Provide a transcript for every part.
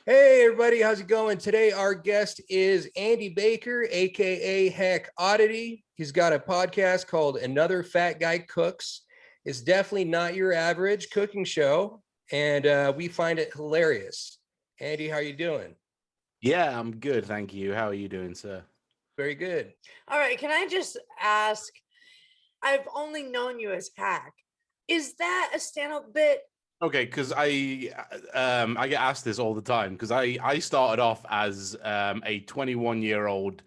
Hey everybody, how's it going? Today our guest is Andy Baker, aka Heck Oddity. He's got a podcast called Another Fat Guy Cooks. It's definitely not your average cooking show, and we find it hilarious. Andy, how you doing? Yeah, I'm good, thank you. How are you doing, sir? Very good. All right, can I just ask? I've only known you as Hack. Is that a stand-up bit? Okay, because I get asked this all the time because I started off as a 21-year-old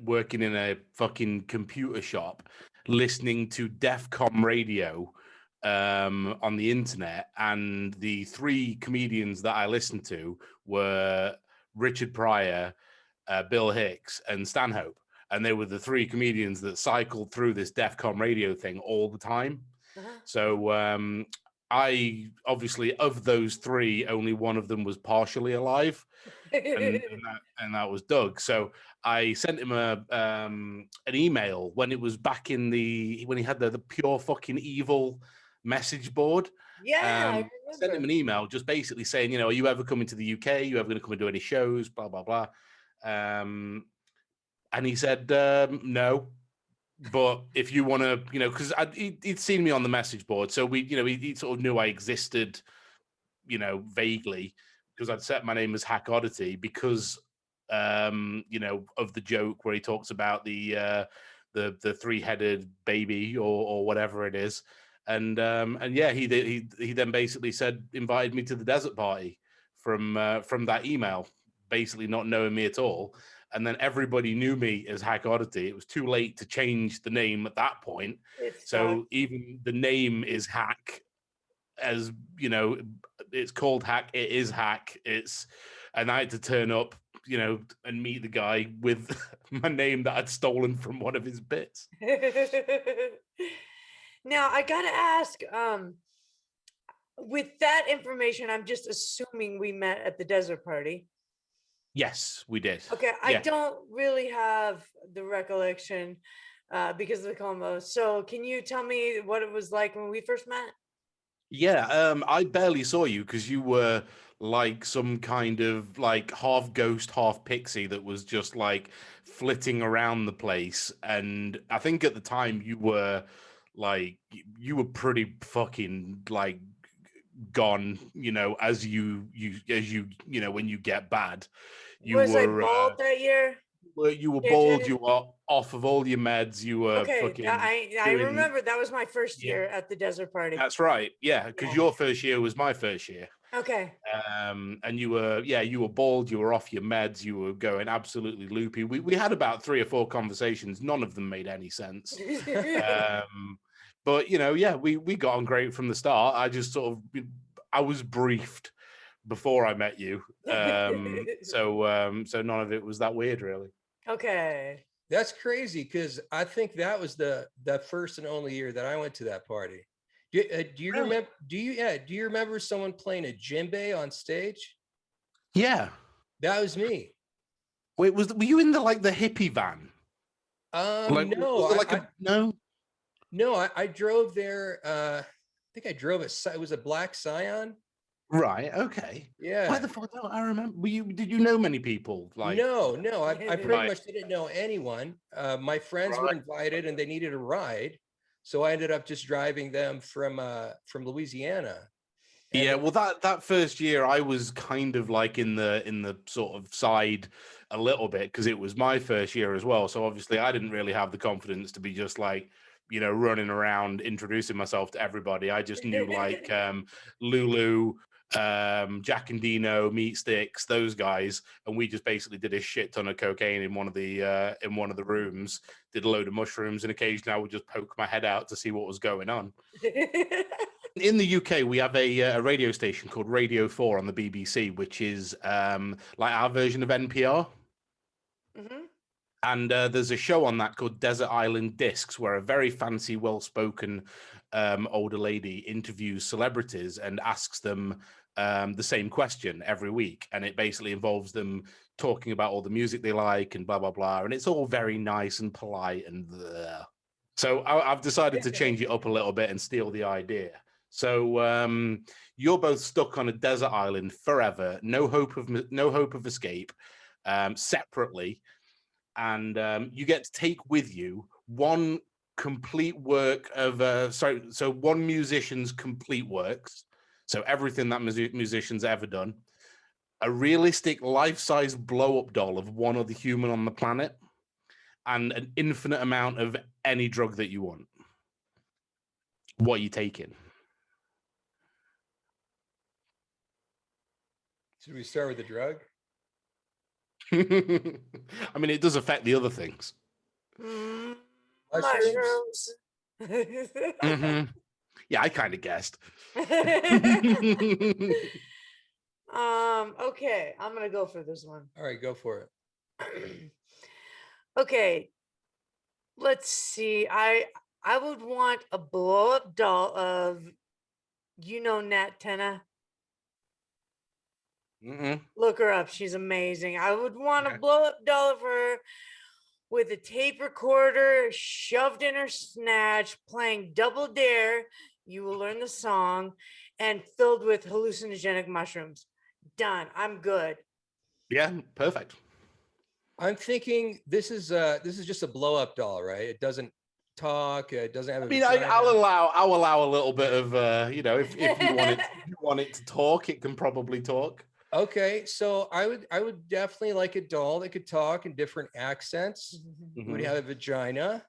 working in a fucking computer shop, listening to DEFCON radio on the internet, and the three comedians that I listened to were Richard Pryor, Bill Hicks, and Stanhope. And they were the three comedians that cycled through this DEFCON radio thing all the time. Uh-huh. So I obviously, of those three, only one of them was partially alive, and that was Doug. So I sent him an email when it was back in when he had the pure fucking evil message board. Yeah, I Sent him remember. an email just basically saying, you know, are you ever coming to the UK? Are you ever going to come and do any shows? Blah blah blah. And he said no. But if you want to, you know, because he'd seen me on the message board, so he sort of knew I existed, you know, vaguely, because I'd set my name as Hack Oddity because, you know, of the joke where he talks about the three-headed baby or whatever it is, and yeah, he then basically invited me to the desert party from that email, basically not knowing me at all. And then everybody knew me as Hack Oddity. It was too late to change the name at that point. So even the name is Hack, as you know, it's called Hack. It is Hack. And I had to turn up, you know, and meet the guy with my name that I'd stolen from one of his bits. Now I gotta ask, with that information, I'm just assuming we met at the desert party. Yes, we did. Okay, Yeah. I don't really have the recollection because of the combo. So can you tell me what it was like when we first met? Yeah, I barely saw you because you were like some kind of like half ghost, half pixie that was just like flitting around the place. And I think at the time you were pretty fucking like gone, you know, as you know, when you get bad. You Was I were bald that year? you were bald, you were off of all your meds, you were Okay, fucking I doing, remember that was my first yeah. year at the desert party. That's right. Yeah, because Yeah. your first year was my first year. Okay. And you were bald, you were off your meds, you were going absolutely loopy. We had about 3 or 4 conversations, none of them made any sense. But you know, yeah, we got on great from the start. I was briefed before I met you. So none of it was that weird, really. Okay. That's crazy because I think that was the first and only year that I went to that party. Do you Really? remember? Do you remember someone playing a djembe on stage? Yeah. That was me. Wait, were you in the hippie van? No, was it no? No, I drove there. I think I drove it was a black Scion. Right. Okay. Yeah. Why the fuck don't I remember? Did you know many people? No, I pretty Right. much didn't know anyone. My friends were Right. invited and they needed a ride, so I ended up just driving them from Louisiana. And Yeah, well, that first year I was kind of like in the sort of side a little bit because it was my first year as well. So obviously I didn't really have the confidence to be just like, you know, running around introducing myself to everybody. I just knew like Lulu, Jack and Dino, Meat Sticks, those guys, and we just basically did a shit ton of cocaine in one of the rooms. Did a load of mushrooms, and occasionally I would just poke my head out to see what was going on. In the UK, we have a radio station called Radio 4 on the BBC, which is like our version of NPR. Mhm. And there's a show on that called Desert Island Discs, where a very fancy, well-spoken older lady interviews celebrities and asks them the same question every week. And it basically involves them talking about all the music they like and blah, blah, blah. And it's all very nice and polite and bleh. So I've decided to change it up a little bit and steal the idea. So you're both stuck on a desert island forever, no hope of escape, separately, and you get to take with you one complete work of one musician's complete works, so everything that musician's ever done, a realistic life-size blow-up doll of one other human on the planet, and an infinite amount of any drug that you want. What are you taking? Should we start with the drug? I mean, it does affect the other things. Mushrooms. Mm-hmm. Yeah, I kind of guessed. Okay, I'm gonna go for this one. All right, go for it. Okay, let's see. I would want a blow-up doll of, Nat Tenna. Look her up. She's amazing. I would want a blow-up doll of her with a tape recorder shoved in her snatch, playing Double Dare. You will learn the song, and filled with hallucinogenic mushrooms. Done. I'm good. Yeah, perfect. I'm thinking this is just a blow up doll, right? It doesn't talk. It doesn't have. I'll allow a little bit of if you want it to talk, it can probably talk. Okay, so I would definitely like a doll that could talk in different accents. It would have a vagina,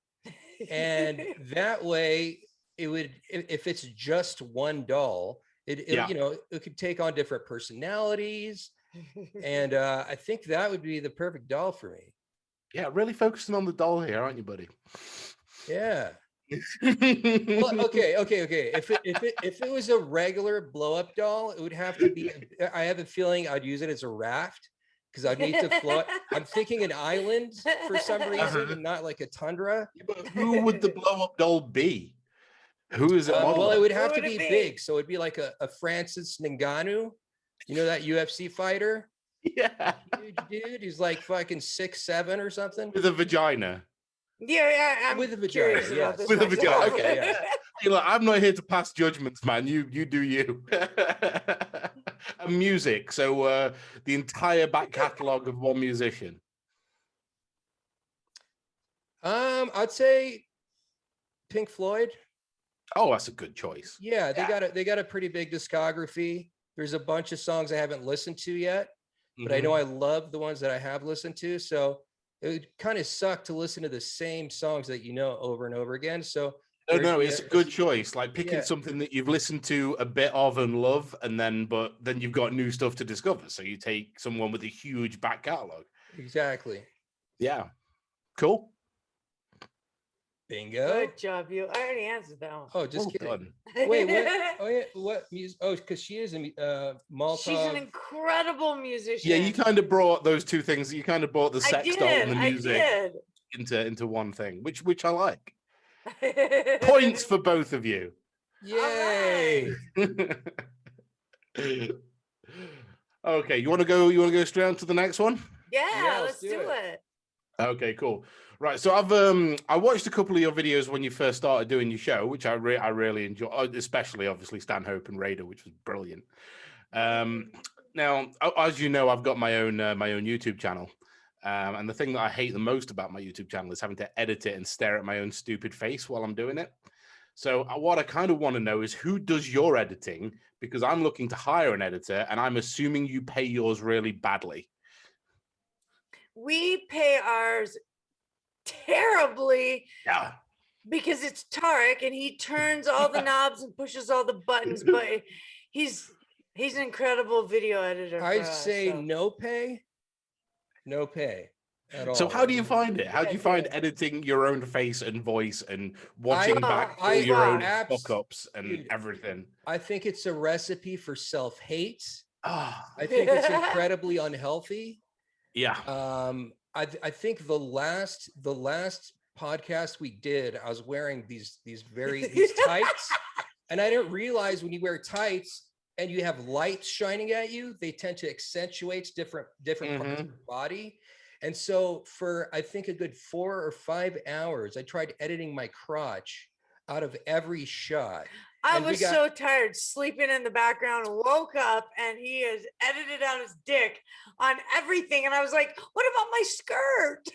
and that way it would, if it's just one doll, it could take on different personalities, and I think that would be the perfect doll for me. Yeah, really focusing on the doll here, aren't you, buddy? Yeah. Well, okay. If it was a regular blow up doll, it would have to be. I have a feeling I'd use it as a raft because I'd need to float. I'm thinking an island for some reason, and not like a tundra. Yeah, but who would the blow up doll be? Who is it? Well, it would have to be big, so it'd be like a Francis Ngannou. You know that UFC fighter? Yeah, Huge dude. He's like fucking 6'7" or something. with a vagina. Yeah, I'm with a vagina. Yes. With a vagina. Okay. Yeah. Hey, look, I'm not here to pass judgments, man. You do you. And music. So the entire back catalogue of one musician. I'd say Pink Floyd. Oh, that's a good choice. Yeah, they got a pretty big discography. There's a bunch of songs I haven't listened to yet, but I know I love the ones that I have listened to. So it would kind of suck to listen to the same songs that over and over again. So no, it's a good choice. Like picking something that you've listened to a bit of and love, but then you've got new stuff to discover. So you take someone with a huge back catalogue. Exactly. Yeah. Cool. Bingo. Good job, you. I already answered that one. Oh, just kidding. Done. Wait, what? Oh yeah, what music? Oh, because she is a Malta. She's an incredible musician. Yeah, you kind of brought those two things. You kind of brought the sex doll and the music into one thing, which I like. Points for both of you. Yay! Okay, you want to go straight on to the next one? Yeah, let's do it. Okay, cool. Right, so I watched a couple of your videos when you first started doing your show, which I really enjoyed, especially obviously Stanhope and Raider, which was brilliant. Now, as you know, I've got my own YouTube channel, and the thing that I hate the most about my YouTube channel is having to edit it and stare at my own stupid face while I'm doing it. So what I kind of want to know is who does your editing, because I'm looking to hire an editor, and I'm assuming you pay yours really badly. We pay ours terribly. Yeah. Because it's Tarek and he turns all the knobs and pushes all the buttons, but he's an incredible video editor. I'd say no pay at all. So how do you find it? How do you find editing your own face and voice and watching back all your own fuck-ups and everything? I think it's a recipe for self-hate. I think it's incredibly unhealthy. Yeah. I think the last podcast we did, I was wearing these tights, and I didn't realize when you wear tights and you have lights shining at you, they tend to accentuate different parts of your body. And so for I think a good 4 or 5 hours, I tried editing my crotch out of every shot. I And we was got- so tired, sleeping in the background, woke up, and he has edited out his dick on everything. And I was like, what about my skirt?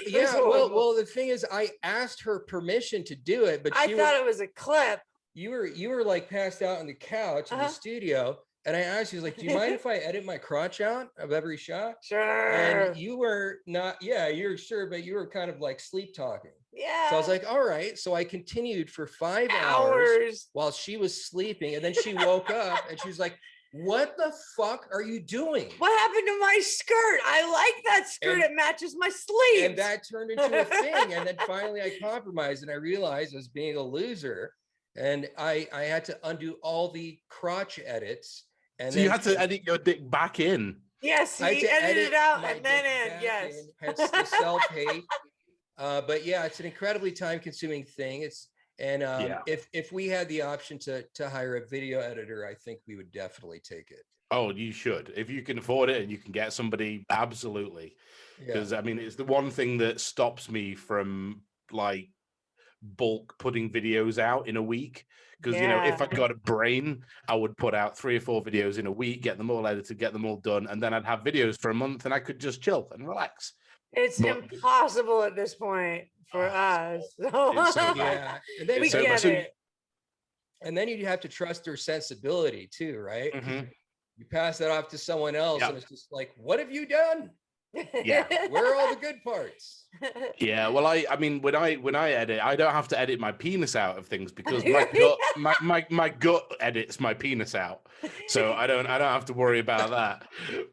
Yeah, horrible. well, the thing is, I asked her permission to do it, but I she thought it was a clip. you were like passed out on the couch in the studio, and I asked you, like, do you mind if I edit my crotch out of every shot? Sure. And you were not, yeah, you're sure, but you were kind of like sleep talking. Yeah. So I was like, all right. So I continued for 5 hours while she was sleeping, and then she woke up and she was like, what the fuck are you doing? What happened to my skirt? I like that skirt. It matches my sleeves. And that turned into a thing. And then finally I compromised and I realized I was being a loser. And I had to undo all the crotch edits. And so you had to edit your dick back in. Yes, he edited it out and then in. Yes. Hence the self-hate. But yeah, it's an incredibly time-consuming thing. If we had the option to hire a video editor, I think we would definitely take it. Oh, you should. If you can afford it and you can get somebody, absolutely. Because I mean, it's the one thing that stops me from like bulk putting videos out in a week. Because you know, if I got a brain, I would put out 3 or 4 videos in a week, get them all edited, get them all done, and then I'd have videos for a month and I could just chill and relax. It's impossible at this point for us. Yeah, and then we get it. And then you have to trust their sensibility too, right? Mm-hmm. You pass that off to someone else, and it's just like, what have you done? Yeah, where are all the good parts? Yeah, well, I mean, when I edit, I don't have to edit my penis out of things because my gut edits my penis out, so I don't have to worry about that.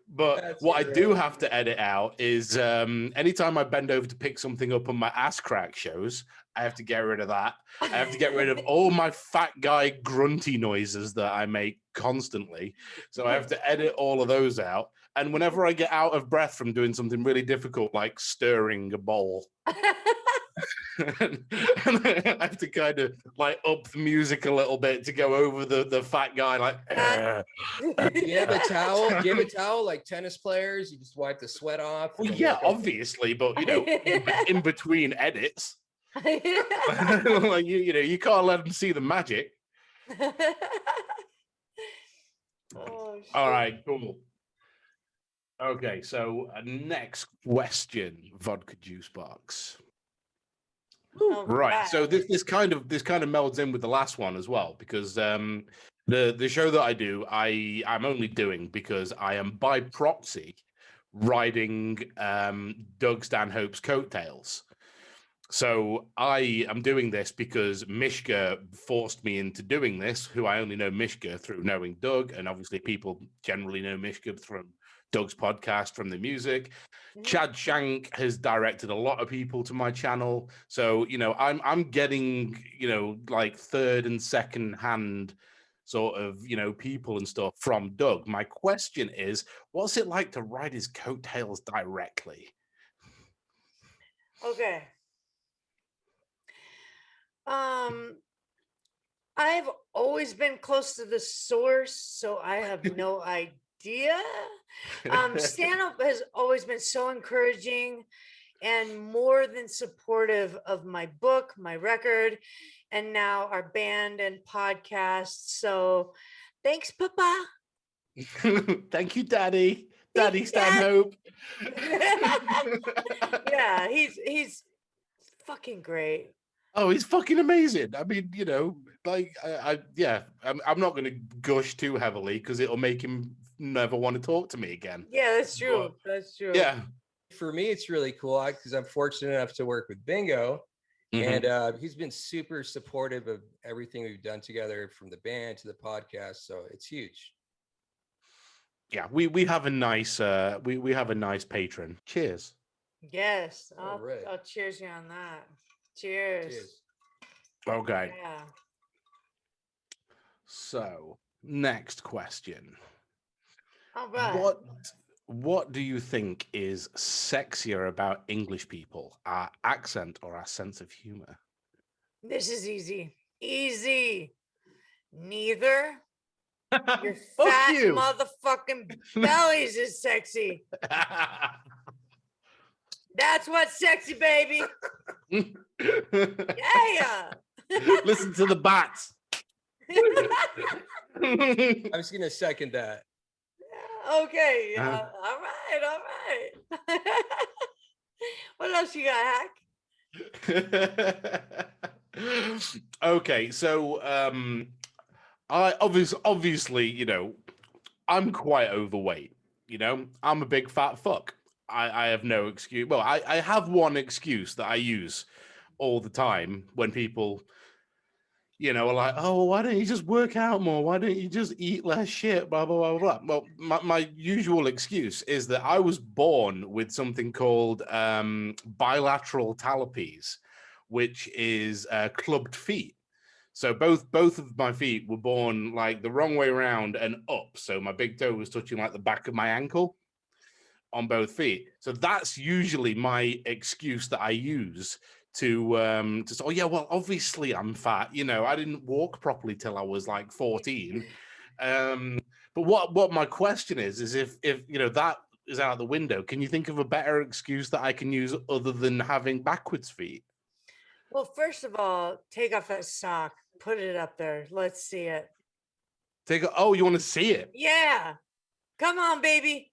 But what I do have to edit out is anytime I bend over to pick something up and my ass crack shows, I have to get rid of that. I have to get rid of all my fat guy grunty noises that I make constantly. So I have to edit all of those out. And whenever I get out of breath from doing something really difficult, like stirring a bowl, and I have to kind of like up the music a little bit to go over the fat guy, like. Do you have a towel? Do you have a towel like tennis players? You just wipe the sweat off. Well, yeah, obviously, but you know, in between edits, like you can't let them see the magic. Oh, all right, cool. Okay, so next question, Vodka Juicebox. Right. So this kind of melds in with the last one as well, because the show that I do, I'm only doing because I am by proxy riding Doug Stanhope's coattails. So I am doing this because Mishka forced me into doing this, who I only know Mishka through knowing Doug, and obviously people generally know Mishka from Doug's podcast, from the music. Chad Shank has directed a lot of people to my channel, so you know I'm getting like third and second hand sort of people and stuff from Doug. My question is, what's it like to ride his coattails directly? Okay. I've always been close to the source, so I have no idea. Stand-up has always been so encouraging and more than supportive of my book, my record, and now our band and podcast. So thanks, Papa. Thank you, Daddy. Daddy Stanhope. Yeah, he's fucking great. Oh, he's fucking amazing. I mean, like, I'm not going to gush too heavily because it'll make him never want to talk to me again. Yeah, that's true. That's true. Yeah. For me, it's really cool because I'm fortunate enough to work with Bingo. Mm-hmm. And he's been super supportive of everything we've done together, from the band to the podcast. So it's huge. Yeah, we have a nice we have a nice patron. Cheers. Yes. All right. I'll cheers you on that. Cheers. Okay. Yeah. So, next question. All right. What do you think is sexier about English people, our accent or our sense of humor? This is easy. Easy. Neither. Your Fuck fat you. motherfucking bellies is sexy. That's what's sexy, baby. Yeah. Listen to the bats. I'm just gonna second that. Okay. All right. All right. What else you got, Hack? Okay, so I obviously, I'm quite overweight. I'm a big fat fuck. I have no excuse. Well, I have one excuse that I use all the time when people, are like, oh, why don't you just work out more? Why don't you just eat less shit? Blah, blah, blah, blah. Well, my usual excuse is that I was born with something called bilateral talipes, which is clubbed feet. So both of my feet were born like the wrong way around and up. So my big toe was touching like the back of my ankle on both feet. So that's usually my excuse that I use to say, oh yeah, well, obviously I'm fat. I didn't walk properly till I was like 14. But what my question is if that is out the window, can you think of a better excuse that I can use other than having backwards feet? Well, first of all, take off that sock. Put it up there. Let's see it. Oh, you want to see it? Yeah. Come on, baby.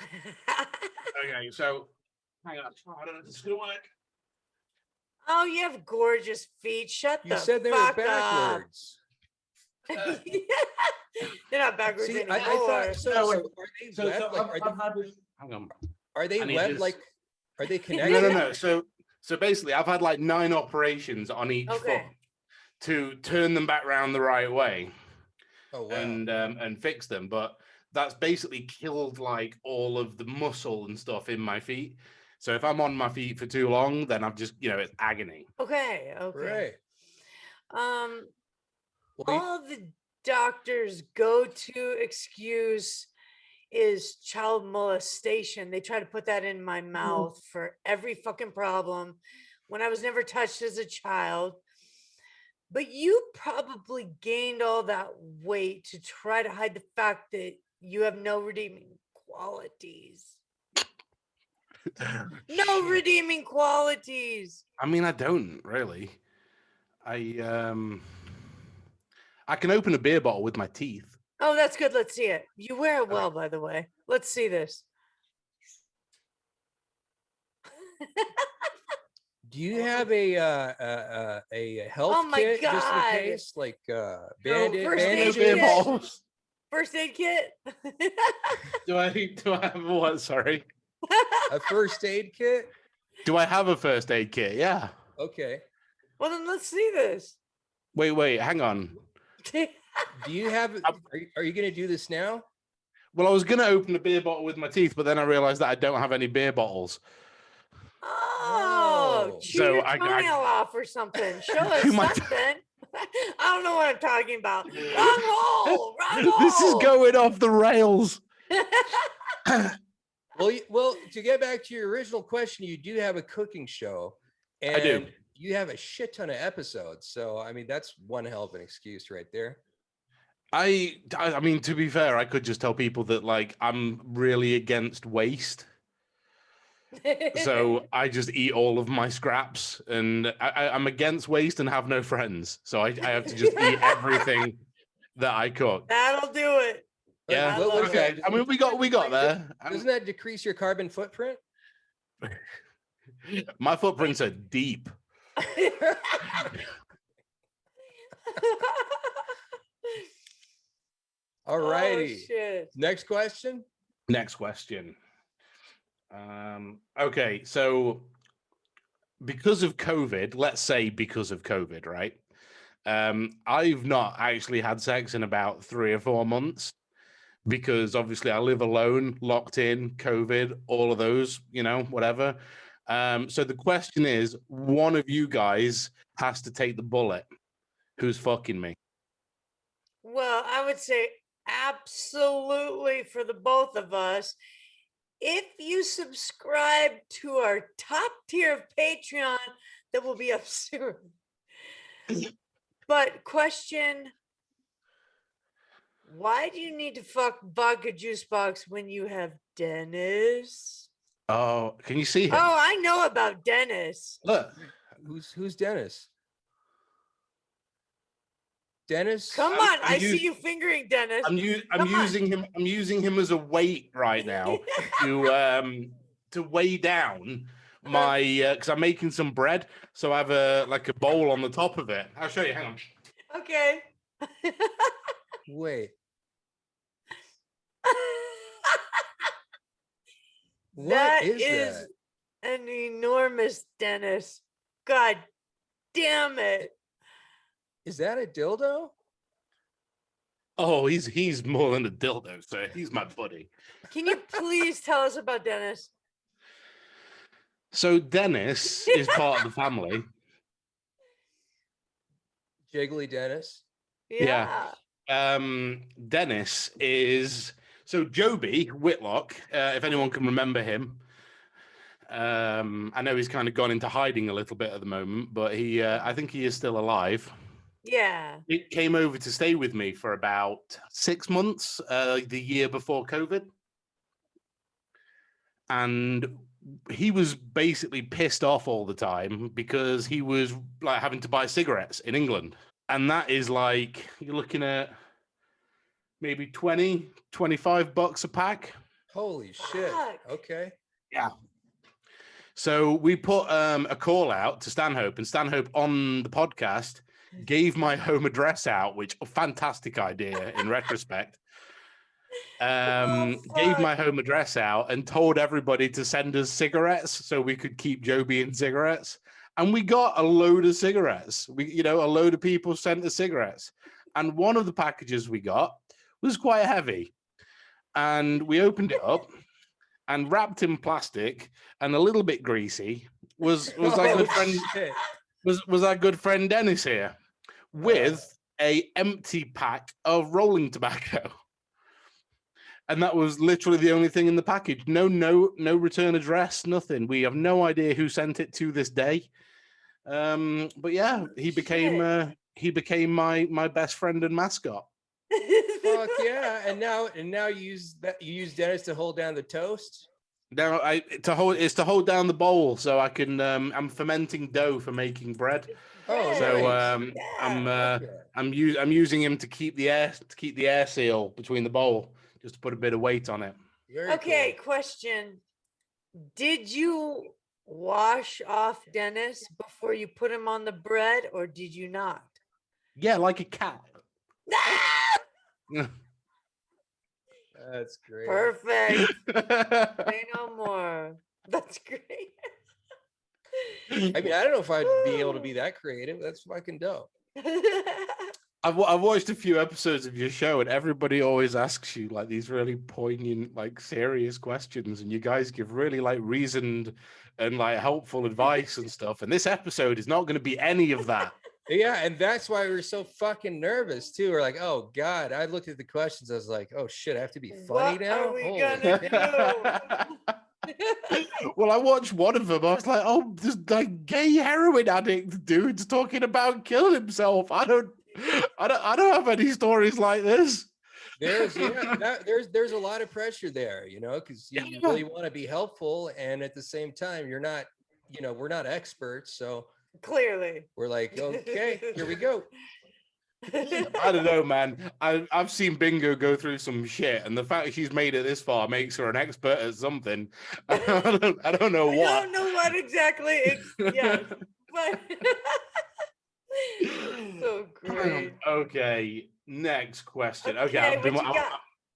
Okay, so hang on. I don't know if this is gonna work. Oh, you have gorgeous feet. Shut You the said they were fuck backwards. up. They're not backwards See, anymore. I thought so. No, So wait. are they So web? Like, hang on. are they I need web? this. Like, are they connected? No. So basically, I've had like 9 operations on each foot to turn them back around the right way. Oh wow. And fix them, but that's basically killed like all of the muscle and stuff in my feet. So if I'm on my feet for too long, then I'm just, it's agony. Okay. Right. Well, All the doctors' go-to excuse is child molestation. They try to put that in my mouth for every fucking problem when I was never touched as a child. But you probably gained all that weight to try to hide the fact that you have no redeeming qualities. No redeeming qualities. I mean, I don't really. I can open a beer bottle with my teeth. Oh, that's good. Let's see it. You wear it well, by the way. Let's see this. do you have a health kit just in case, like Band-Aid? first aid No kit. beer bottles. First aid kit. Do I have what? Sorry. A first aid kit? Do I have a first aid kit? Yeah. Okay. Well, then let's see this. Wait, hang on. Do you have? Are you going to do this now? Well, I was going to open a beer bottle with my teeth, but then I realized that I don't have any beer bottles. Oh, chew So your I toenail off or something. Show us My something. I don't know what I'm talking about. Wrong hole. Wrong hole. This is going off the rails. Well, to get back to your original question, you do have a cooking show, and I do. You have a shit ton of episodes. So, I mean, that's one hell of an excuse right there. I mean, to be fair, I could just tell people that like I'm really against waste. So I just eat all of my scraps, and I'm against waste and have no friends. So I have to just eat everything that I cook. That'll do it. Yeah. Okay. I mean, we got there. Doesn't that decrease your carbon footprint? My footprints are deep. All righty. Oh, shit. Next question. Next question. Okay, so because of COVID, let's say because of COVID, right? I've not actually had sex in about 3 or 4 months because obviously I live alone, locked in, COVID, all of those, whatever. So the question is, one of you guys has to take the bullet. Who's fucking me? Well, I would say absolutely for the both of us. If you subscribe to our top tier of Patreon, that will be up soon. But question, why do you need to fuck Vodka Juicebox when you have Dennis? Oh, can you see him? Oh, I know about Dennis. Look, Who's Dennis? Dennis. Come on, I see you fingering Dennis. I'm using him. I'm using him as a weight right now to weigh down my because I'm making some bread, so I have a bowl on the top of it. I'll show you. Hang on. Okay. Wait. That What is is that? an enormous Dennis. God damn it. Is that a dildo? Oh, he's more than a dildo, so he's my buddy. Can you please tell us about Dennis? So Dennis is part of the family. Jiggly Dennis. Yeah. Dennis is so Joby Whitlock, if anyone can remember him. I know he's kind of gone into hiding a little bit at the moment, but I think he is still alive. Yeah. It came over to stay with me for about 6 months, the year before COVID. And he was basically pissed off all the time because he was like having to buy cigarettes in England. And that is like, you're looking at maybe 20, 25 bucks a pack. Holy shit. Okay. Yeah. So we put a call out to Stanhope, and Stanhope on the podcast gave my home address out, which a fantastic idea in retrospect. Gave my home address out and told everybody to send us cigarettes so we could keep Joby in cigarettes. And we got a load of cigarettes. A load of people sent us cigarettes. And one of the packages we got was quite heavy. And we opened it up, and wrapped in plastic and a little bit greasy was our good friend was our good friend Dennis here with a empty pack of rolling tobacco. And that was literally the only thing in the package. No return address, nothing. We have no idea who sent it to this day. But yeah, he became my best friend and mascot. Fuck yeah! And now you use Dennis to hold down the toast. Now to hold down the bowl so I can. I'm fermenting dough for making bread. Oh, so nice. I'm using him to keep the air seal between the bowl, just to put a bit of weight on it. Very okay, cool. question. Did you wash off Dennis before you put him on the bread, or did you not? Yeah, like a cat. That's great. Perfect. Say no more. That's great. I mean, I don't know if I'd be able to be that creative. That's fucking dope. I've watched a few episodes of your show, and everybody always asks you like these really poignant, like serious questions, and you guys give really like reasoned and like helpful advice and stuff. And this episode is not going to be any of that. Yeah, and that's why we're so fucking nervous too. We're like, oh God. I looked at the questions. I was like, oh shit, I have to be funny What now. are we Holy gonna do? Well, I watched one of them. I was like, oh, this like gay heroin addict dude's talking about killing himself. I don't have any stories like this. There's a lot of pressure there, because you really want to be helpful, and at the same time, you're not, we're not experts, so Clearly. we're like, okay, here we go. I don't know, man. I've seen Bingo go through some shit, and the fact she's made it this far makes her an expert at something. I don't know what. I don't know what exactly. Yes, but so great. Okay, next question. Okay,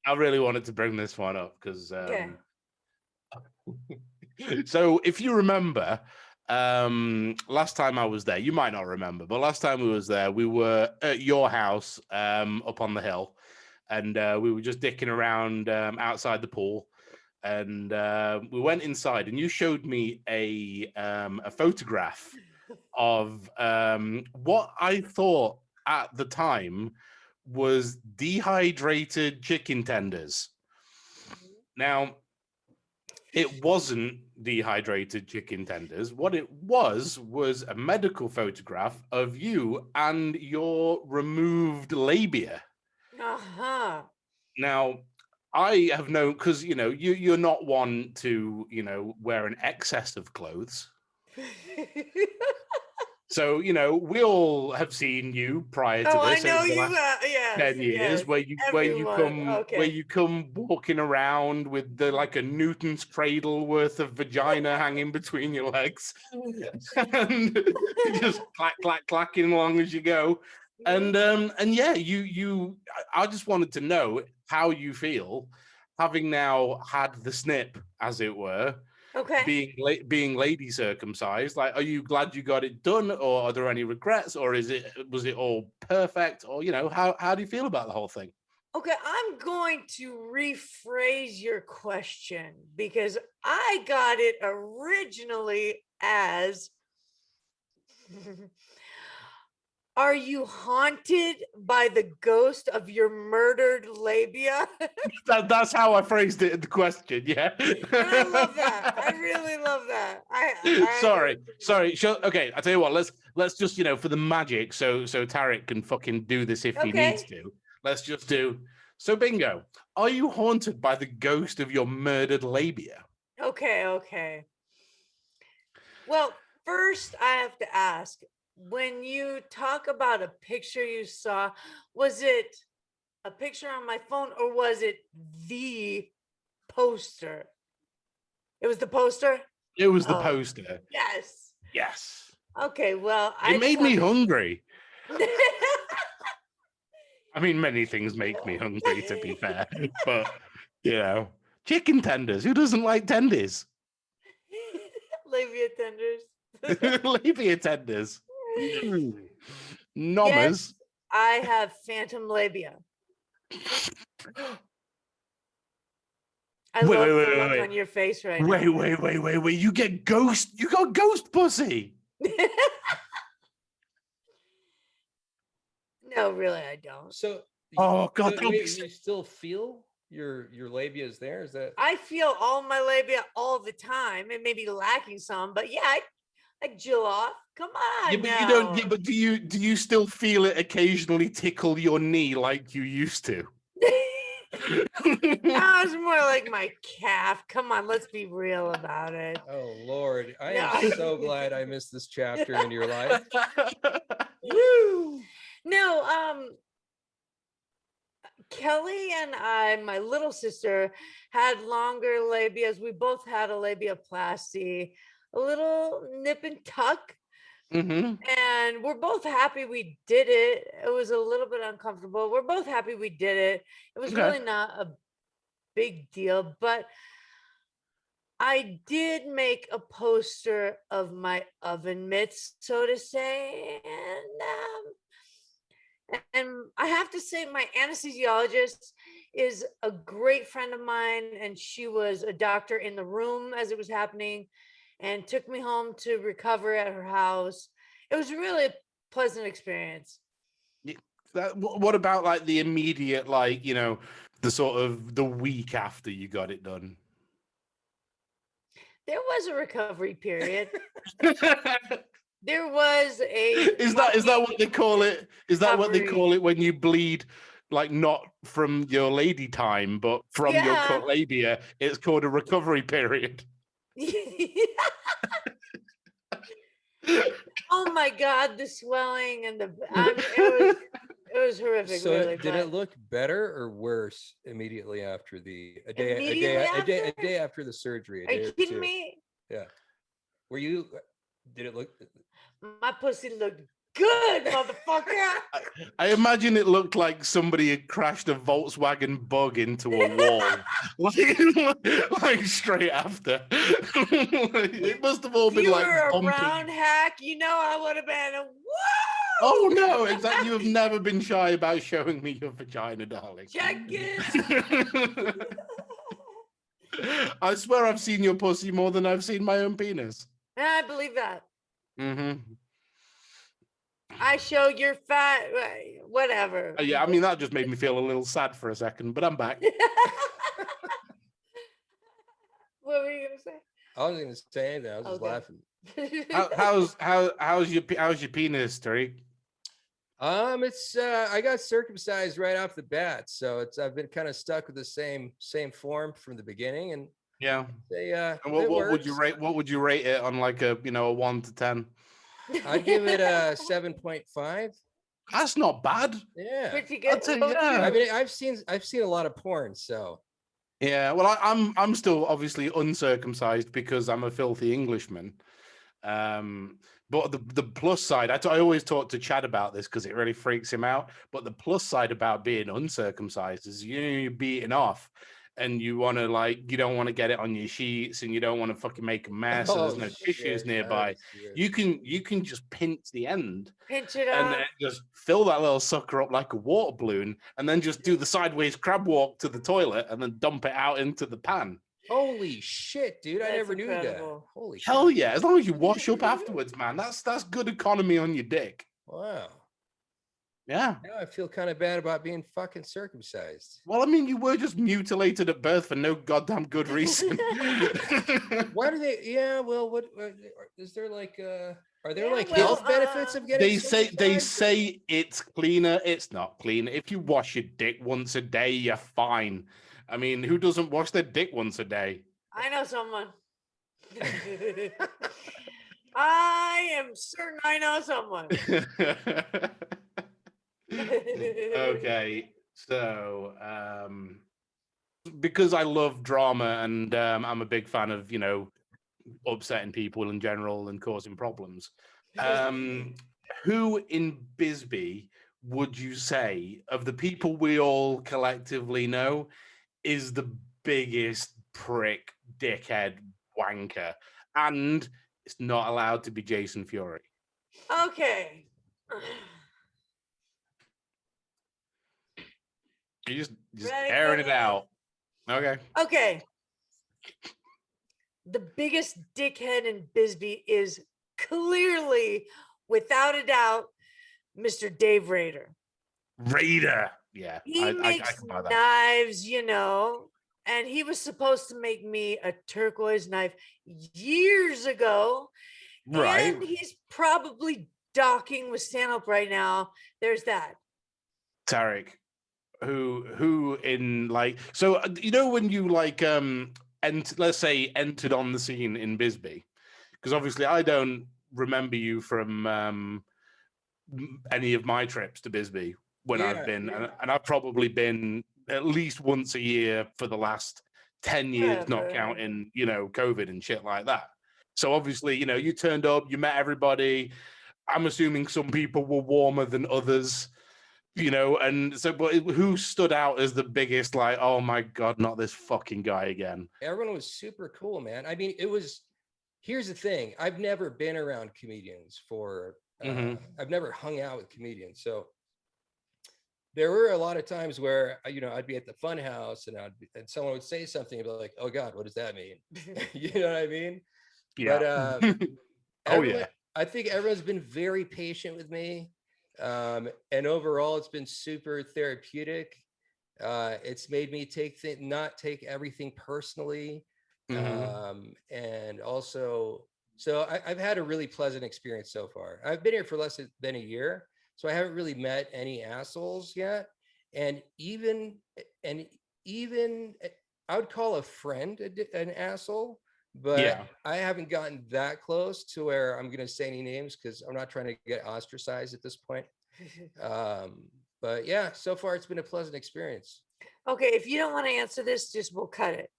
I really wanted to bring this one up because. So if you remember. Last time I was there, you might not remember, but last time we was there, we were at your house up on the hill, and we were just dicking around outside the pool, and we went inside, and you showed me a photograph of what I thought at the time was dehydrated chicken tenders. Now, it wasn't dehydrated chicken tenders. What it was a medical photograph of you and your removed labia. Uh-huh. Now, I have known, because, you're not one to, wear an excess of clothes. So, we all have seen you prior to Oh, I this know over the you. last Yes, 10 years yes. where you Everyone. Okay. come walking around with like a Newton's cradle worth of vagina hanging between your legs and just clacking along as you go. And yeah, I just wanted to know how you feel having now had the snip, as it were, Okay. being lady circumcised. Like, are you glad you got it done, or are there any regrets, or was it all perfect, or how do you feel about the whole thing? Okay, I'm going to rephrase your question because I got it originally as are you haunted by the ghost of your murdered labia? That's how I phrased it in the question. Yeah. And I love that. I really love that. I Sorry. Okay, I tell you what. Let's just for the magic, so Tarek can fucking do this if he needs okay. to. Let's just do. So, bingo. Are you haunted by the ghost of your murdered labia? Okay. Well, first I have to ask, when you talk about a picture you saw, was it a picture on my phone or was it the poster? It was the poster? It was the Oh, poster. yes. Yes. Okay, well, It I just made me have to hungry. I mean, many things make me hungry, to be fair. But, chicken tenders. Who doesn't like tenders? labia tenders. Labia tenders. Yes, Nommers. I have phantom labia. I Wait, love wait, wait, the wait, look wait. on your face right Wait, now. wait, wait, wait, wait. You got ghost pussy. No, really, I don't. So, Oh God, but wait, you still feel your labia is there? Is that? I feel all my labia all the time. It may be lacking some, but yeah, I jill off. Come on Yeah, but now. you don't. Yeah, but do you still feel it occasionally tickle your knee like you used to? No, it's more like my calf. Come on, let's be real about it. Oh Lord, I No. am so glad I missed this chapter in your life. Woo! No, Kelly and I, my little sister, had longer labias. We both had a labiaplasty, a little nip and tuck. Mm-hmm. And we're both happy we did it. It was a little bit uncomfortable. We're both happy we did it. It was Okay. really not a big deal, but I did make a poster of my oven mitts, so to say. And I have to say, my anesthesiologist is a great friend of mine, and she was a doctor in the room as it was happening and took me home to recover at her house. It was really a pleasant experience. What about like the immediate, like the sort of the week after you got it done? There was a recovery period. Is There was a that what they call it? Is that what they call recovery. it when you bleed, like not from your lady time, but from your Yeah. cut labia? It's called a recovery period. Oh my God, the swelling and it was horrific. So really, did but it look better or worse immediately after immediately a after? day after the surgery? A Are day you or kidding two? me? Yeah. Were you? Did it look? My pussy looked good, motherfucker. I imagine it looked like somebody had crashed a Volkswagen Bug into a wall, like straight after. It must have all If been you like were a bumpy. round hack, I would have been a woo. Oh no! Exactly. You have never been shy about showing me your vagina, darling. Check it. I swear I've seen your pussy more than I've seen my own penis. I believe that. Mm-hmm. I show your fat, whatever. Yeah, I mean that just made me feel a little sad for a second, but I'm back. What were you gonna say? I wasn't gonna say anything. I was just laughing. How's your penis, Tariq? It's I got circumcised right off the bat, so I've been kind of stuck with the same form from the beginning, and Yeah. they And what would you rate? What would you rate it on, like a 1 to 10? I'd give it a 7.5. That's not bad. Yeah. Pretty I'd good. say, What would you- yeah. I mean, I've seen a lot of porn, so Yeah, well, I'm still obviously uncircumcised because I'm a filthy Englishman. But the plus side, I always talk to Chad about this because it really freaks him out. But the plus side about being uncircumcised is you're beating off, and you want to you don't want to get it on your sheets, and you don't want to fucking make a mess. So there's no tissues shit, nearby. that's weird. You can just pinch the end Pinch it and up. then just fill that little sucker up like a water balloon, and then just do the sideways crab walk to the toilet, and then dump it out into the pan. Holy shit, dude! I That's never knew that. incredible. Holy Hell shit. yeah! As long as you wash up afterwards, man, that's good economy on your dick. Wow. Yeah. Now I feel kind of bad about being fucking circumcised. Well, I mean, you were just mutilated at birth for no goddamn good reason. Why do they? Yeah. Well, what is there like? Are there Yeah, like well, health benefits of getting? They circumcised? say it's cleaner. It's not clean. If you wash your dick once a day, you're fine. I mean, who doesn't wash their dick once a day? I know someone. I am certain I know someone. Okay, so because I love drama and I'm a big fan of upsetting people in general and causing problems. Who in Bisbee would you say of the people we all collectively know is the biggest prick, dickhead, wanker, and it's not allowed to be Jason Fury? Okay. You're just Ready, airing it go. out. Okay. Okay. The biggest dickhead in Bisbee is clearly, without a doubt, Mr. Dave Rader. Raider. Yeah. He I makes can buy that. knives, and he was supposed to make me a turquoise knife years ago. Right. And he's probably docking with Stanhope right now. There's that. Tarek, who in so when you let's say entered on the scene in Bisbee, because obviously I don't remember you from any of my trips to Bisbee when I've been, and I've probably been at least once a year for the last 10 years, not counting COVID and shit like that. So obviously you turned up, you met everybody. I'm assuming some people were warmer than others. And so, but who stood out as the biggest, oh my God, not this fucking guy again? Everyone was super cool, man. I mean, here's the thing. I've never been around comedians I've never hung out with comedians. So there were a lot of times where, I'd be at the fun house and someone would say something and be like, oh God, what does that mean? You know what I mean? Yeah. But Oh yeah. I think everyone's been very patient with me. And overall it's been super therapeutic. It's made me not take everything personally. And also, so I've had a really pleasant experience so far. I've been here for less than a year, so I haven't really met any assholes yet. And even I would call a friend an asshole, but Yeah. I haven't gotten that close to where I'm going to say any names because I'm not trying to get ostracized at this point. But yeah, so far it's been a pleasant experience. Okay, if you don't want to answer this, just we'll cut it.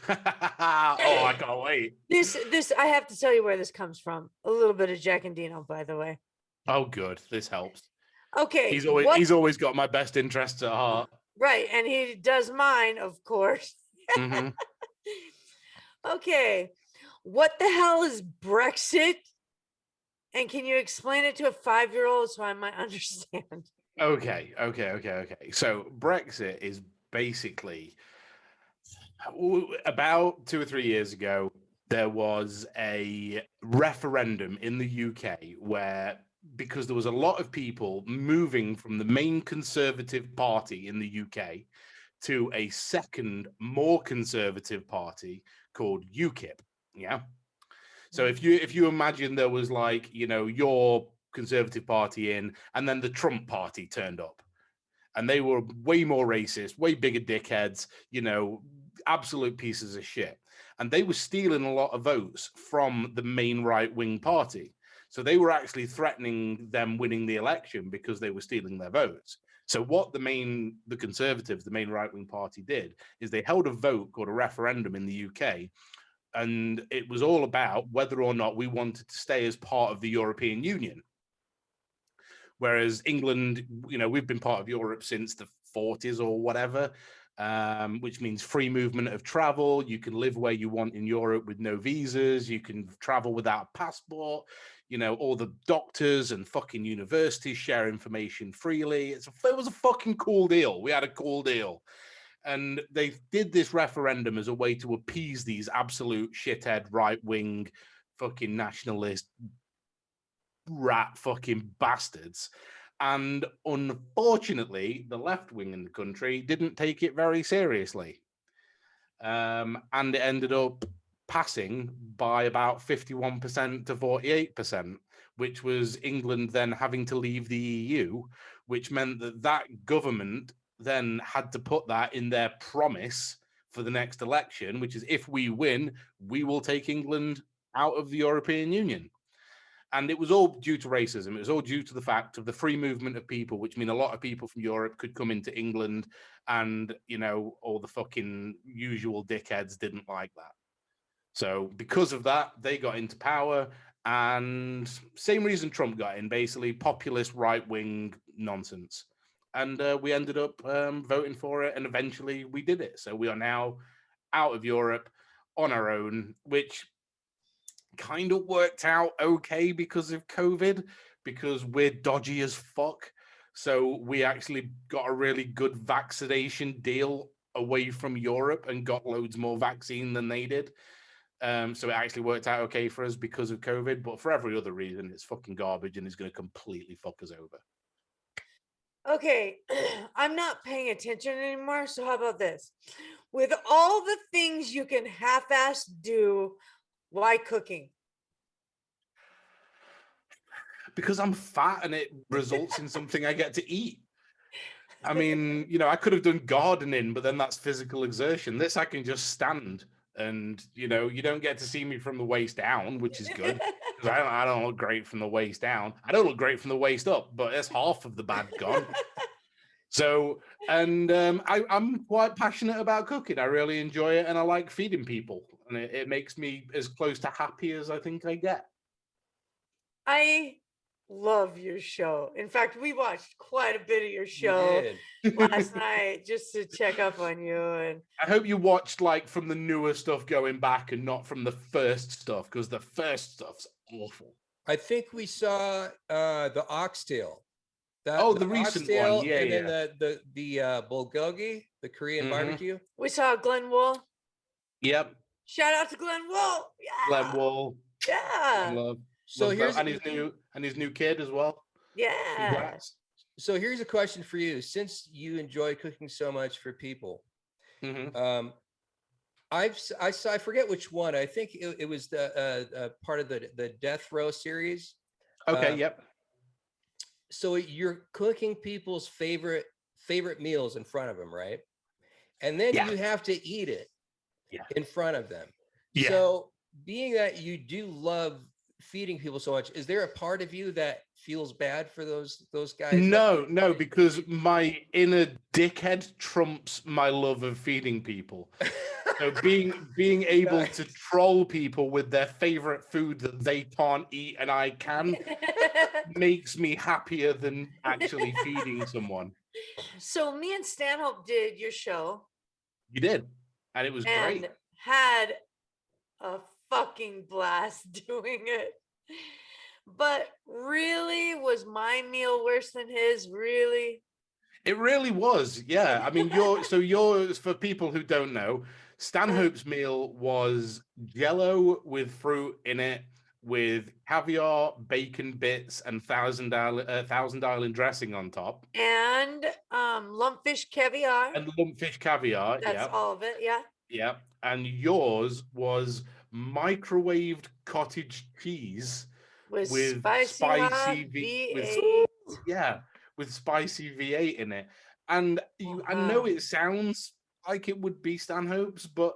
Oh, I can't wait. This I have to tell you where this comes from. A little bit of Jack and Dino, by the way. Oh, good. This helps. Okay. He's always got my best interests at heart. Right, and he does mine, of course. Okay. What the hell is Brexit? And can you explain it to a 5-year-old so I might understand? Okay. So Brexit is basically about 2 or 3 years ago, there was a referendum in the UK where, because there was a lot of people moving from the main Conservative Party in the UK to a second, more conservative party called UKIP. Yeah. So if you imagine there was your Conservative Party in, and then the Trump Party turned up, and they were way more racist, way bigger dickheads, absolute pieces of shit. And they were stealing a lot of votes from the main right-wing party. So they were actually threatening them winning the election because they were stealing their votes. So what the Conservatives, the main right-wing party, did is they held a vote called a referendum in the UK, and it was all about whether or not we wanted to stay as part of the European Union. Whereas England, we've been part of Europe since the 40s or whatever, which means free movement of travel. You can live where you want in Europe with no visas. You can travel without a passport. All the doctors and fucking universities share information freely. It was a fucking cool deal. We had a cool deal. And they did this referendum as a way to appease these absolute shithead right-wing fucking nationalist rat fucking bastards. And unfortunately, the left wing in the country didn't take it very seriously. And it ended up passing by about 51% to 48%, which was England then having to leave the EU, which meant that government then had to put that in their promise for the next election, which is if we win, we will take England out of the European Union. And it was all due to racism. It was all due to the fact of the free movement of people, which mean a lot of people from Europe could come into England, and, all the fucking usual dickheads didn't like that. So because of that, they got into power, and same reason Trump got in, basically populist right-wing nonsense. And we ended up voting for it, and eventually we did it. So we are now out of Europe on our own, which kind of worked out okay because of COVID, because we're dodgy as fuck. So we actually got a really good vaccination deal away from Europe and got loads more vaccine than they did. So it actually worked out okay for us because of COVID, but for every other reason, it's fucking garbage and it's going to completely fuck us over. Okay, I'm not paying attention anymore. So how about this? With all the things you can half-ass do, why cooking? Because I'm fat and it results in something I get to eat. I mean, I could have done gardening, but then that's physical exertion. This I can just stand, and you don't get to see me from the waist down, which is good because I don't look great from the waist down. I don't look great from the waist up, but it's half of the bad gone. So, and I'm quite passionate about cooking. I really enjoy it, and I like feeding people, and it makes me as close to happy as I think I get. I love your show. In fact, we watched quite a bit of your show last night just to check up on you. And I hope you watched from the newer stuff going back and not from the first stuff, because the first stuff's awful. I think we saw the oxtail. The recent oxtail, one, yeah, and yeah. then the bulgogi, the Korean barbecue. We saw Glenn Wool. Yep. Shout out to Glenn Wool. Yeah. Glenn Wool. Yeah. Love. So love here's and his new kid as well. Yeah. Congrats. So here's a question for you. Since you enjoy cooking so much for people, I forget which one. I think it was the part of the Death Row series. Okay. Yep. So you're cooking people's favorite meals in front of them, right? And then you have to eat it in front of them. Yeah. So being that you do love feeding people so much, is there a part of you that feels bad for those guys? No, because my inner dickhead trumps my love of feeding people. So being able to troll people with their favorite food that they can't eat and I can makes me happier than actually feeding someone. So me and Stanhope did your show. You did, and it was great. Had a fucking blast doing it. But really, was my meal worse than his? Really? It really was. Yeah. I mean, yours, for people who don't know, Stanhope's meal was Jello with fruit in it, with caviar, bacon bits, and Thousand Island dressing on top, and lumpfish caviar. That's all of it. Yeah. Yeah. And yours was microwaved cottage cheese with spicy V8. With spicy V8 in it. And I know it sounds like it would be Stanhope's, but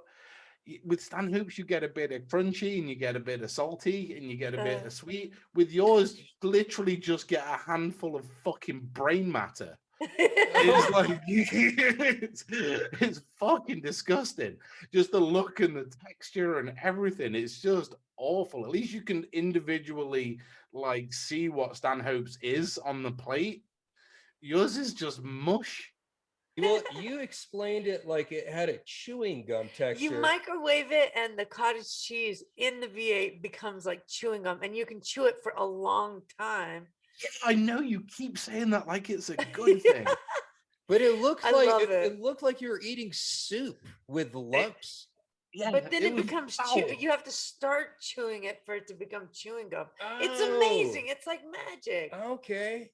with Stanhopes, you get a bit of crunchy and you get a bit of salty and you get a bit of sweet. With yours, you literally just get a handful of fucking brain matter. It's like it's fucking disgusting. Just the look and the texture and everything. It's just awful. At least you can individually like see what Stanhope's is on the plate. Yours is just mush. Well, you explained it like it had a chewing gum texture. You microwave it, and the cottage cheese in the V8 becomes like chewing gum, and you can chew it for a long time. Yeah, I know you keep saying that like it's a good thing. But it looked I like love it. it. It looked like you were eating soup with lumps. Yeah, But then it was becomes foul. you have to start chewing it for it to become chewing gum. It's Oh. amazing. It's like magic. Okay.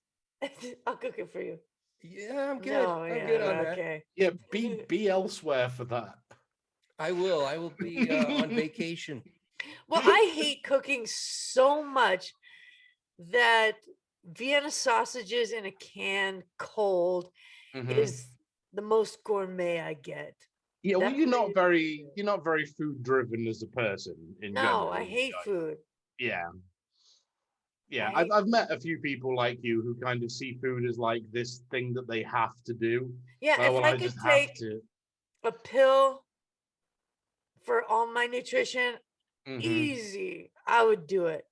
I'll cook it for you. Yeah, I'm good. No, I'm yeah, good on that. okay. Yeah, be elsewhere for that. I will. I will be on vacation. Well, I hate cooking so much that Vienna sausages in a can cold Mhm. is the most gourmet I get. Yeah, well, That you're really- not very food driven as a person in general. No, I hate like, food. Yeah. Yeah, I I've met a few people like you who kind of see food as like this thing that they have to do. Yeah, Oh, if well, I I could just have take to. a pill for all my nutrition, Mhm. easy, I would do it.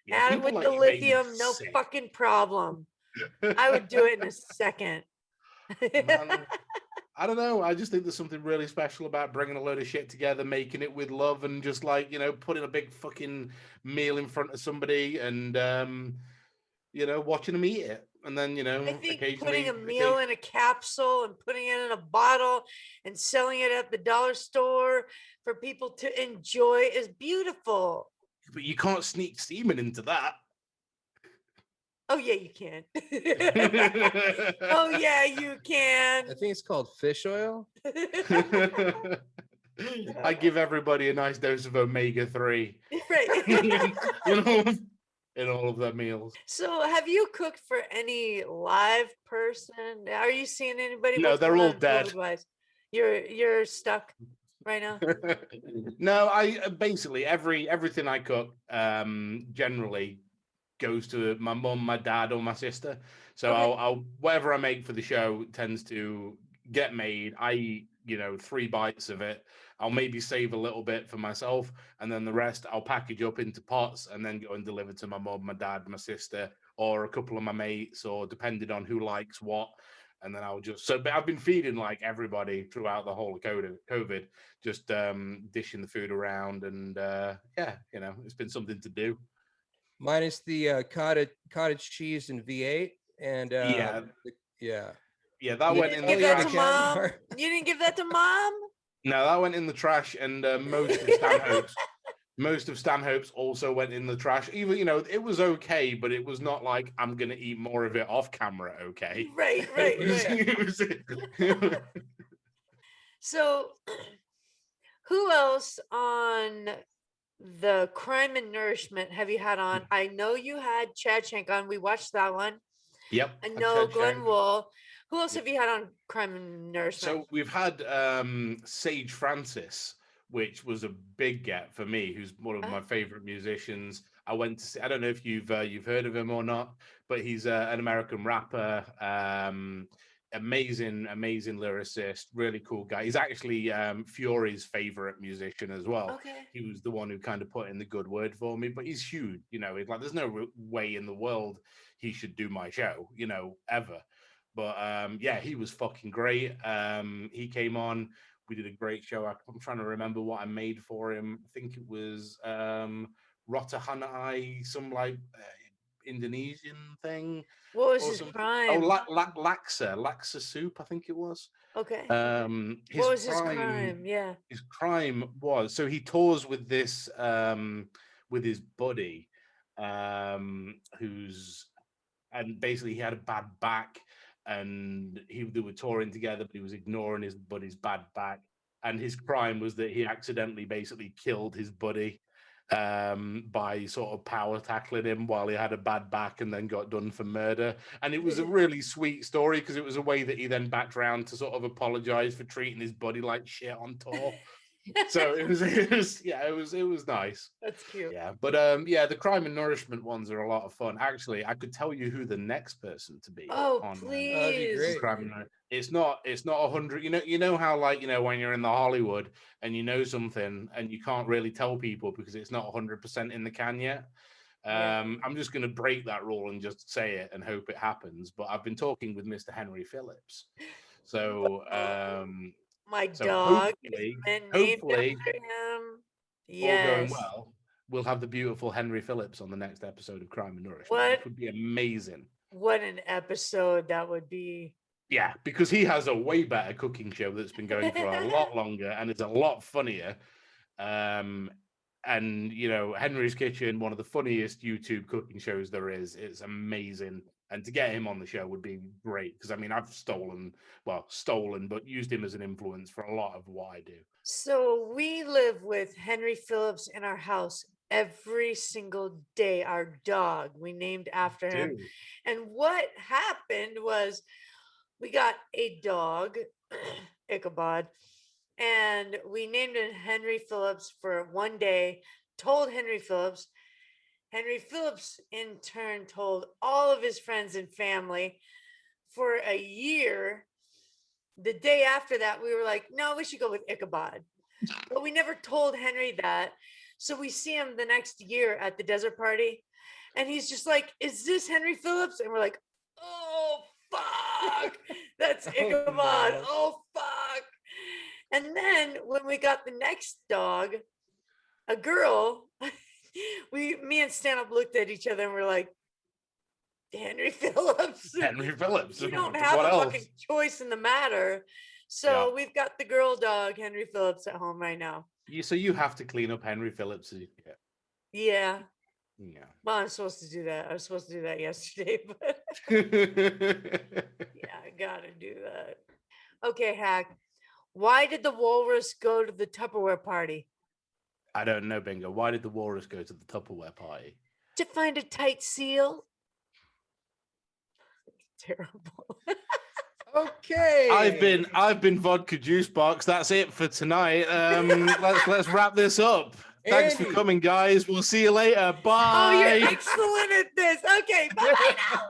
Yeah, Add it people with like the you make me lithium, no sick. fucking problem. I would do it in a second. Man, I don't know. I just think there's something really special about bringing a load of shit together, making it with love, and just like, putting a big fucking meal in front of somebody and watching them eat it. And then, I think occasionally putting a meal in a capsule and putting it in a bottle and selling it at the dollar store for people to enjoy is beautiful. but you can't sneak semen into that. Oh yeah, you can. Oh yeah, you can. I think it's called fish oil. I give everybody a nice dose of omega-3 Right. in all of their meals. So have you cooked for any live person? Are you seeing anybody? No, What's they're going all on dead. COVID-wise? You're stuck right now. No, I basically everything I cook generally goes to my mum, my dad, or my sister. So Okay. I'll whatever I make for the show tends to get made. I eat 3 bites of it. I'll maybe save a little bit for myself, and then the rest I'll package up into pots and then go and deliver to my mum, my dad, my sister, or a couple of my mates, or depending on who likes what. And then I'll just but I've been feeding like everybody throughout the whole of COVID, just dishing the food around, and it's been something to do. Minus the cottage cheese and V8, and Yeah. yeah. That You went didn't in the Give that to trash. mom. You didn't give that to mom? No, that went in the trash, and most of Stanhope's also went in the trash. Even it was okay, but it was not like I'm gonna eat more of it off camera. Okay, Right. So, who else on the Crime and Nourishment have you had on? I know you had Chad Shank on. We watched that one. Yep. I know Chad Glenn Shank. Wool. Who else have you had on Crime and Nourishment? So we've had Sage Francis, which was a big get for me, who's one of my favorite musicians. I went to see, I don't know if you've heard of him or not, but he's an American rapper, amazing lyricist, really cool guy. He's actually Fury's favorite musician as well. Okay. He was the one who kind of put in the good word for me, but he's huge. It's like there's no way in the world he should do my show, ever. But he was fucking great. He came on. We did a great show. I'm trying to remember what I made for him. I think it was Rota Hanai, some like Indonesian thing. What was or his something. crime? Laksa soup, I think it was. Okay. What was his crime? Yeah. His crime was, so he tours with this with his buddy, who's, and basically he had a bad back, and they were touring together, but he was ignoring his buddy's bad back. And his crime was that he accidentally basically killed his buddy by sort of power tackling him while he had a bad back, and then got done for murder. And it was a really sweet story, because it was a way that he then backed around to sort of apologize for treating his buddy like shit on tour. So it was nice. That's cute. Yeah, but the crime and nourishment ones are a lot of fun. Actually, I could tell you who the next person to be Oh, on That'd be please. great. crime and it's not 100. You know how, like, when you're in the Hollywood and you know something and you can't really tell people because it's not 100% in the can yet. Yeah. I'm just going to break that rule and just say it and hope it happens. But I've been talking with Mr. Henry Phillips, so My so dog has been named hopefully, after him. all going Yes. well, we'll have the beautiful Henry Phillips on the next episode of Crime and Nourishment, What? which would be amazing. What an episode that would be. Yeah, because he has a way better cooking show that's been going for a lot longer and it's a lot funnier. And Henry's Kitchen, one of the funniest YouTube cooking shows there is. It's amazing. And to get him on the show would be great because I've stolen, but used him as an influence for a lot of what I do. So we live with Henry Phillips in our house every single day. Our dog, we named after him. Dude. And what happened was we got a dog, Ichabod, and we named him Henry Phillips for one day, told Henry Phillips. Henry Phillips, in turn, told all of his friends and family. For a year, the day after that, we were like, no, we should go with Ichabod. But we never told Henry that. So we see him the next year at the desert party. And he's just like, is this Henry Phillips? And we're like, oh, fuck. That's Ichabod. no. Oh, fuck. And then when we got the next dog, a girl, me and Stanhope looked at each other and we're like, Henry Phillips. Henry Phillips. You don't have What a else? fucking choice in the matter. So we've got the girl dog, Henry Phillips, at home right now. So you have to clean up Henry Phillips. Yeah. Yeah. Well, I'm supposed to do that. I was supposed to do that yesterday, but yeah, I gotta do that. Okay, Hack. Why did the walrus go to the Tupperware party? I don't know, Bingo. Why did the walrus go to the Tupperware party? To find a tight seal. Terrible. Okay. I've been Vodka Juicebox. That's it for tonight. Let's wrap this up. Thanks for Andy. coming, guys. We'll see you later. Oh, Bye. you're excellent at this. Okay, bye now.